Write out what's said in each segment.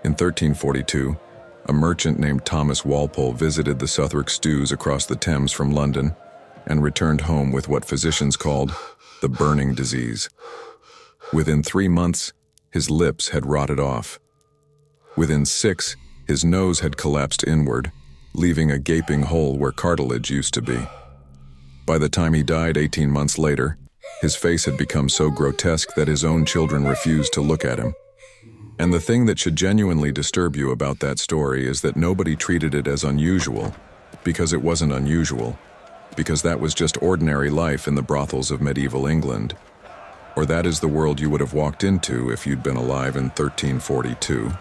In 1342, a merchant named Thomas Walpole visited the Southwark stews across the Thames from London and returned home with what physicians called the burning disease. Within 3 months, his lips had rotted off. Within 6, his nose had collapsed inward, leaving a gaping hole where cartilage used to be. By the time he died 18 months later, his face had become so grotesque that his own children refused to look at him. And the thing that should genuinely disturb you about that story is that nobody treated it as unusual, because it wasn't unusual, because that was just ordinary life in the brothels of medieval England. Or that is the world you would have walked into if you'd been alive in 1342.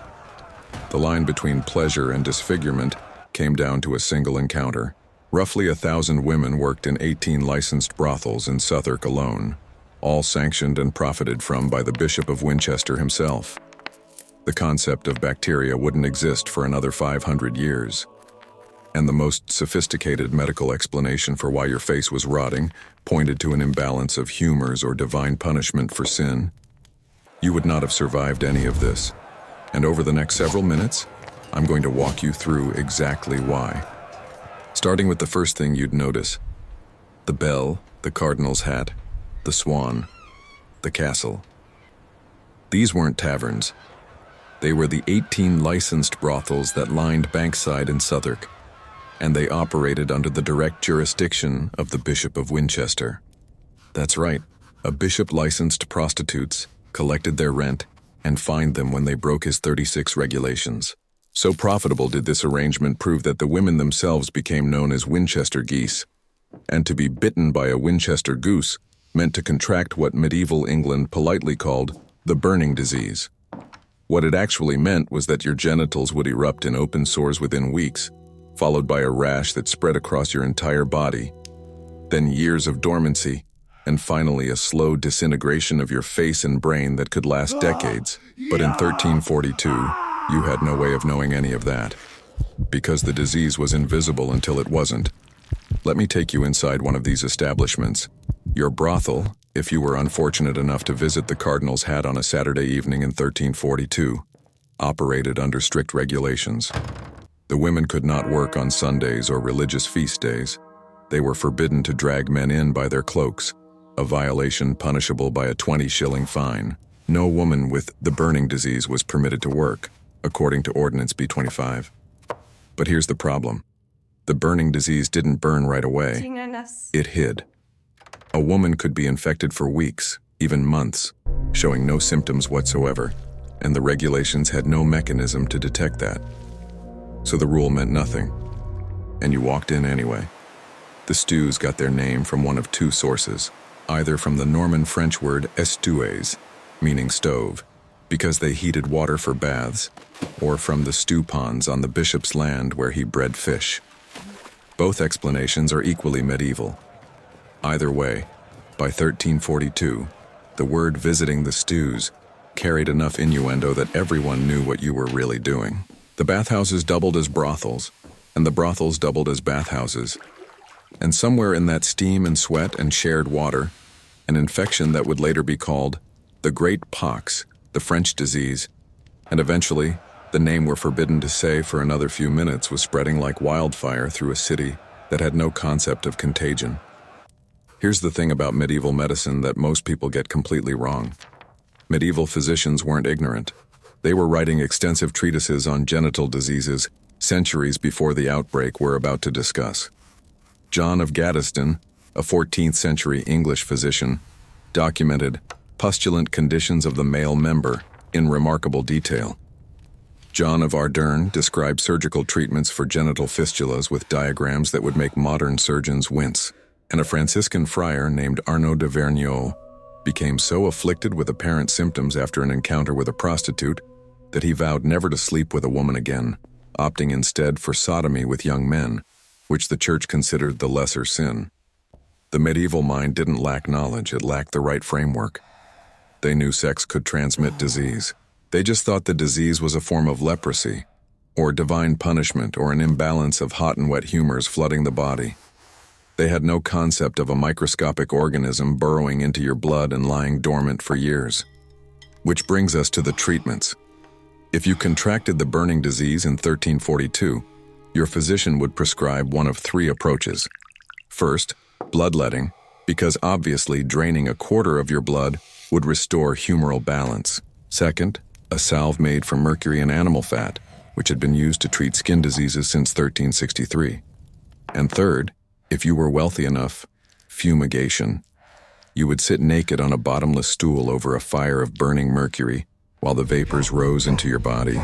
The line between pleasure and disfigurement came down to a single encounter. Roughly 1,000 women worked in 18 licensed brothels in Southwark alone, all sanctioned and profited from by the Bishop of Winchester himself. The concept of bacteria wouldn't exist for another 500 years. And the most sophisticated medical explanation for why your face was rotting pointed to an imbalance of humors or divine punishment for sin. You would not have survived any of this. And over the next several minutes, I'm going to walk you through exactly why. Starting with the first thing you'd notice: the bell, the cardinal's hat, the swan, the castle. These weren't taverns. They were the 18 licensed brothels that lined Bankside in Southwark, and they operated under the direct jurisdiction of the Bishop of Winchester. That's right, a bishop licensed prostitutes, collected their rent, and fined them when they broke his 36 regulations. So profitable did this arrangement prove that the women themselves became known as Winchester geese. And to be bitten by a Winchester goose meant to contract what medieval England politely called the burning disease. What it actually meant was that your genitals would erupt in open sores within weeks, followed by a rash that spread across your entire body, then years of dormancy, and finally a slow disintegration of your face and brain that could last decades. But in 1342, you had no way of knowing any of that, because the disease was invisible until it wasn't. Let me take you inside one of these establishments. Your brothel, if you were unfortunate enough to visit the Cardinal's Hat on a Saturday evening in 1342, operated under strict regulations. The women could not work on Sundays or religious feast days. They were forbidden to drag men in by their cloaks, a violation punishable by a 20-shilling fine. No woman with the burning disease was permitted to work, according to Ordinance B25. But here's the problem. The burning disease didn't burn right away. It hid. A woman could be infected for weeks, even months, showing no symptoms whatsoever, and the regulations had no mechanism to detect that. So the rule meant nothing, and you walked in anyway. The stews got their name from one of two sources, either from the Norman French word estoues, meaning stove, because they heated water for baths, or from the stew ponds on the bishop's land where he bred fish. Both explanations are equally medieval. Either way, by 1342, the word visiting the stews carried enough innuendo that everyone knew what you were really doing. The bathhouses doubled as brothels, and the brothels doubled as bathhouses. And somewhere in that steam and sweat and shared water, an infection that would later be called the Great Pox, the French disease, and eventually, the name we're forbidden to say for another few minutes, was spreading like wildfire through a city that had no concept of contagion. Here's the thing about medieval medicine that most people get completely wrong. Medieval physicians weren't ignorant. They were writing extensive treatises on genital diseases centuries before the outbreak we're about to discuss. John of Gaddesden, a 14th century English physician, documented pustulant conditions of the male member in remarkable detail. John of Ardern described surgical treatments for genital fistulas with diagrams that would make modern surgeons wince. And a Franciscan friar named Arnaud de Vergniaud became so afflicted with apparent symptoms after an encounter with a prostitute that he vowed never to sleep with a woman again, opting instead for sodomy with young men, which the church considered the lesser sin. The medieval mind didn't lack knowledge, it lacked the right framework. They knew sex could transmit disease. They just thought the disease was a form of leprosy, or divine punishment, or an imbalance of hot and wet humors flooding the body. They had no concept of a microscopic organism burrowing into your blood and lying dormant for years. Which brings us to the treatments. If you contracted the burning disease in 1342, your physician would prescribe one of three approaches. First, bloodletting, because obviously draining a quarter of your blood would restore humoral balance. Second, a salve made from mercury and animal fat, which had been used to treat skin diseases since 1363. And third, if you were wealthy enough, fumigation. You would sit naked on a bottomless stool over a fire of burning mercury while the vapors rose into your body.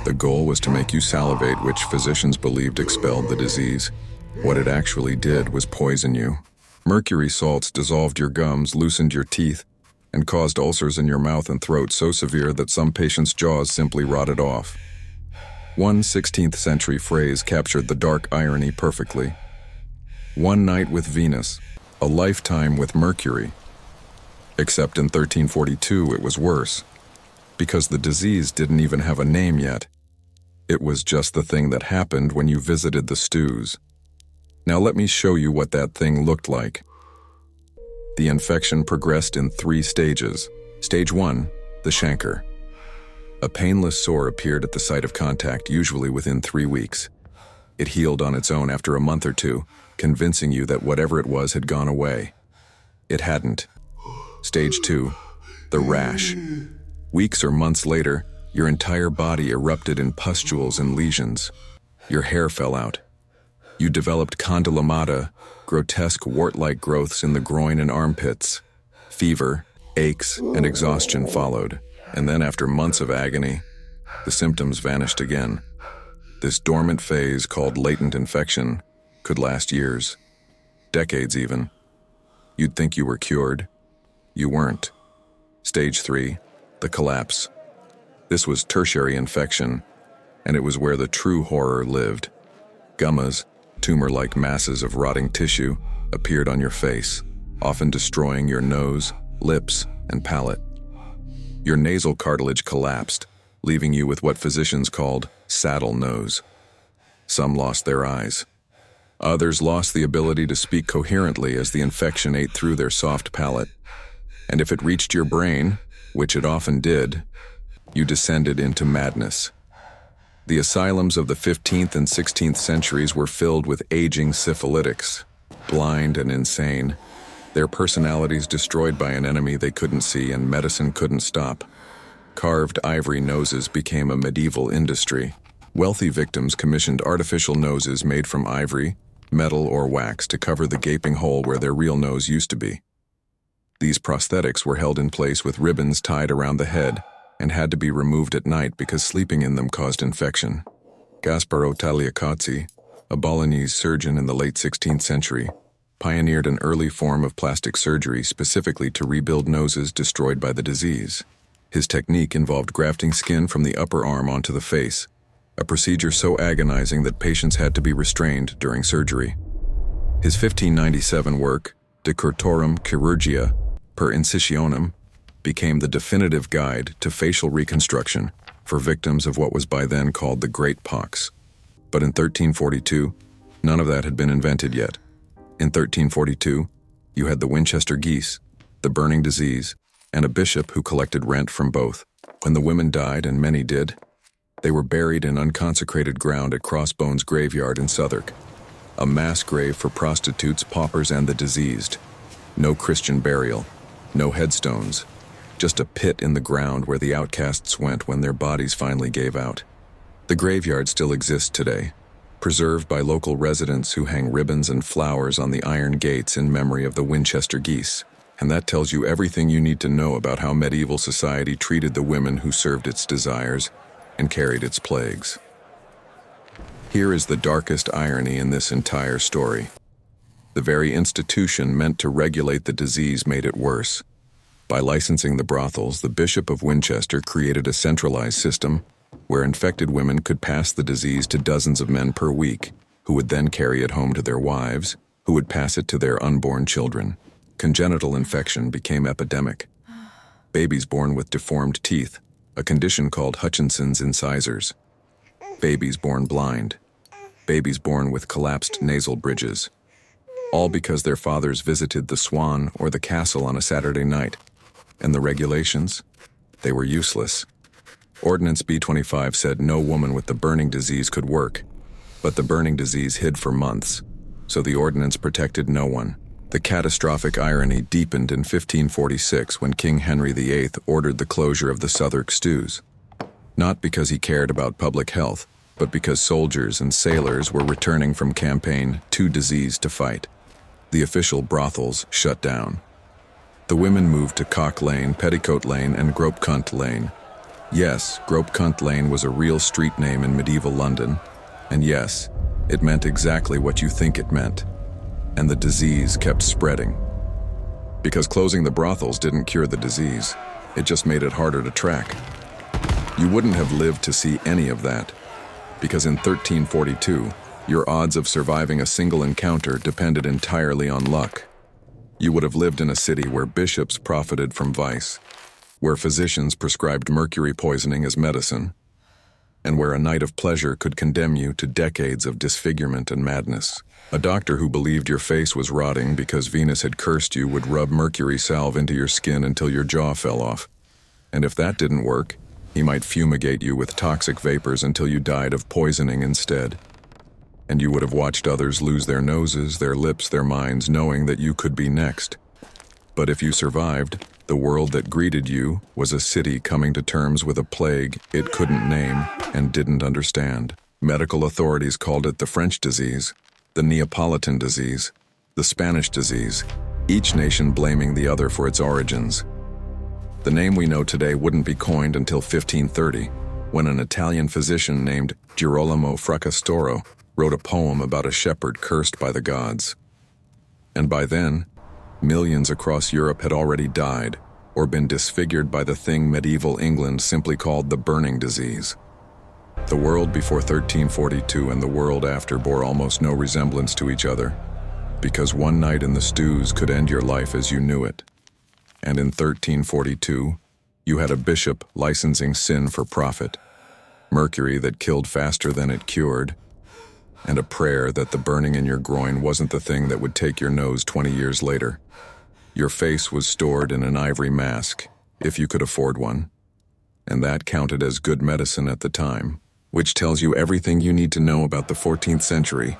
The goal was to make you salivate, which physicians believed expelled the disease. What it actually did was poison you. Mercury salts dissolved your gums, loosened your teeth, and caused ulcers in your mouth and throat so severe that some patients' jaws simply rotted off. One 16th century phrase captured the dark irony perfectly. One night with Venus, a lifetime with Mercury. Except in 1342 it was worse, because the disease didn't even have a name yet. It was just the thing that happened when you visited the stews. Now let me show you what that thing looked like. The infection progressed in 3 stages. Stage 1, the chancre. A painless sore appeared at the site of contact, usually within 3 weeks. It healed on its own after a month or two, convincing you that whatever it was had gone away. It hadn't. Stage 2, the rash. Weeks or months later, your entire body erupted in pustules and lesions. Your hair fell out. You developed condylomata, grotesque wart-like growths in the groin and armpits. Fever, aches, and exhaustion followed. And then after months of agony, the symptoms vanished again. This dormant phase, called latent infection, could last years, decades even. You'd think you were cured. You weren't. Stage 3, the collapse. This was tertiary infection, and it was where the true horror lived. Gummas, tumor-like masses of rotting tissue, appeared on your face, often destroying your nose, lips, and palate. Your nasal cartilage collapsed, leaving you with what physicians called saddle nose. Some lost their eyes. Others lost the ability to speak coherently as the infection ate through their soft palate. And if it reached your brain, which it often did, you descended into madness. The asylums of the 15th and 16th centuries were filled with aging syphilitics, blind and insane, their personalities destroyed by an enemy they couldn't see and medicine couldn't stop. Carved ivory noses became a medieval industry. Wealthy victims commissioned artificial noses made from ivory, metal, or wax to cover the gaping hole where their real nose used to be. These prosthetics were held in place with ribbons tied around the head and had to be removed at night because sleeping in them caused infection. Gasparo Tagliacozzi, a Bolognese surgeon in the late 16th century, pioneered an early form of plastic surgery specifically to rebuild noses destroyed by the disease. His technique involved grafting skin from the upper arm onto the face, a procedure so agonizing that patients had to be restrained during surgery. His 1597 work, De Cortorum Chirurgia per Incisionem, became the definitive guide to facial reconstruction for victims of what was by then called the Great Pox. But in 1342, none of that had been invented yet. In 1342, you had the Winchester geese, the burning disease, and a bishop who collected rent from both. When the women died, and many did, they were buried in unconsecrated ground at Crossbones Graveyard in Southwark, a mass grave for prostitutes, paupers, and the diseased. No Christian burial, no headstones, just a pit in the ground where the outcasts went when their bodies finally gave out. The graveyard still exists today, preserved by local residents who hang ribbons and flowers on the iron gates in memory of the Winchester geese. And that tells you everything you need to know about how medieval society treated the women who served its desires and carried its plagues. Here is the darkest irony in this entire story. The very institution meant to regulate the disease made it worse. By licensing the brothels, the Bishop of Winchester created a centralized system where infected women could pass the disease to dozens of men per week, who would then carry it home to their wives, who would pass it to their unborn children. Congenital infection became epidemic. Babies born with deformed teeth, a condition called Hutchinson's incisors. Babies born blind. Babies born with collapsed nasal bridges. All because their fathers visited the Swan or the castle on a Saturday night. And the regulations? They were useless. Ordinance B-25 said no woman with the burning disease could work, but the burning disease hid for months, so the ordinance protected no one. The catastrophic irony deepened in 1546 when King Henry VIII ordered the closure of the Southwark stews. Not because he cared about public health, but because soldiers and sailors were returning from campaign too diseased to fight. The official brothels shut down. The women moved to Cock Lane, Petticoat Lane, and Gropecunt Lane. Yes, Gropecunt Lane was a real street name in medieval London, and yes, it meant exactly what you think it meant. And the disease kept spreading. Because closing the brothels didn't cure the disease, it just made it harder to track. You wouldn't have lived to see any of that, because in 1342, your odds of surviving a single encounter depended entirely on luck. You would have lived in a city where bishops profited from vice, where physicians prescribed mercury poisoning as medicine, and where a night of pleasure could condemn you to decades of disfigurement and madness. A doctor who believed your face was rotting because Venus had cursed you would rub mercury salve into your skin until your jaw fell off. And if that didn't work, he might fumigate you with toxic vapors until you died of poisoning instead. And you would have watched others lose their noses, their lips, their minds, knowing that you could be next. But if you survived, the world that greeted you was a city coming to terms with a plague it couldn't name and didn't understand. Medical authorities called it the French disease, the Neapolitan disease, the Spanish disease, each nation blaming the other for its origins. The name we know today wouldn't be coined until 1530, when an Italian physician named Girolamo Fracastoro wrote a poem about a shepherd cursed by the gods. And by then, millions across Europe had already died or been disfigured by the thing medieval England simply called the burning disease. The world before 1342 and the world after bore almost no resemblance to each other, because one night in the stews could end your life as you knew it. And in 1342, you had a bishop licensing sin for profit, mercury that killed faster than it cured, and a prayer that the burning in your groin wasn't the thing that would take your nose 20 years later. Your face was stored in an ivory mask, if you could afford one, and that counted as good medicine at the time, which tells you everything you need to know about the 14th century.